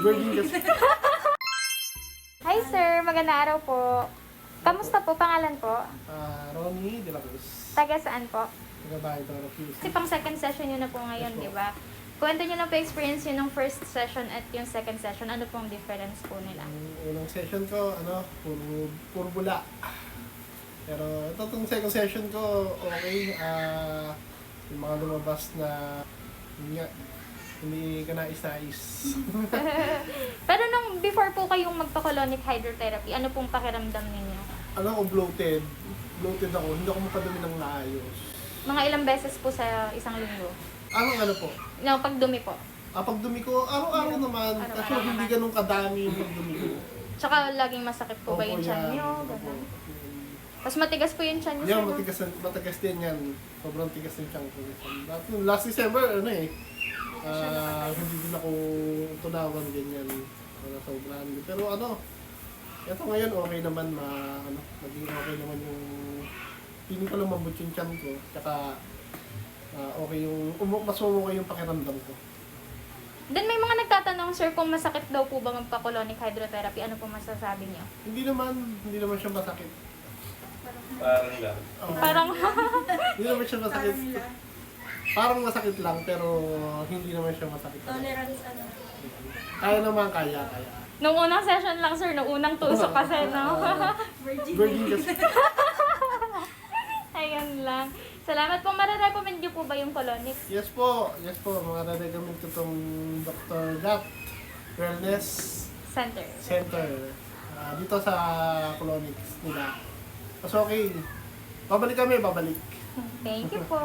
Virgin kasi. Hi sir, magandang araw po. Kamusta po? Pangalan po? Ronnie de la Cruz. Taga saan po? Nagabahay ito ng Kasi pang second session nyo na po ngayon, Yes po. di ba? Kwento nyo lang po experience yun ng first session at yung second session. Ano pong difference po nila? Ang unang session ko, puro bula. Pero itong second session ko, okay. Yung mga lumabas na, yun nga, hindi ka nais-nais. Pero nung before po kayong magpa-colonic hydrotherapy, ano pong pakiramdam ninyo? Ako, bloated. Bloated ako. Hindi ako mapadumi ng maayos. Mga ilang beses po sa isang linggo? Ano po? No, pagdumi po. Pagdumi ko, araw-araw naman. Araw-araw Kaso hindi naman. ganun kadami yung pagdumi ko. Tsaka laging masakit po ba Opo, yung tiyan yan. nyo? Opo. Ganun. Tapos matigas po yung tiyan nyo, Yan, sir, no? matigas din yan. Sobrang tigas ng chunk ko. Last December, hindi din ako tunawan ganyan. Sobrang. Pero eto ngayon okay naman, naging okay naman yung, hindi ko lang mabot yung chunk ko. Tsaka, okay yung, mas okay yung pakiramdam ko. Then may mga nagtatanong, sir, kung masakit daw po ba magpa-colonic hydrotherapy, ano po masasabi niyo? Hindi naman siya masakit. Parang lang. Oo. Parang, Hindi naman siya masakit. Parang masakit lang, pero hindi naman siya masakit. Tolerance Kaya naman, kaya. nung unang session lang, sir, nung unang tusok kasi, no? Virgin kasi. Ayun lang. Salamat po. Mare-recommend niyo po ba yung colonic? Yes po. Mga nadagamit ko itong Dr. Gat Wellness Center. Center. Dito sa Colonics nila. Mas okay. Babalik kami. Thank you po.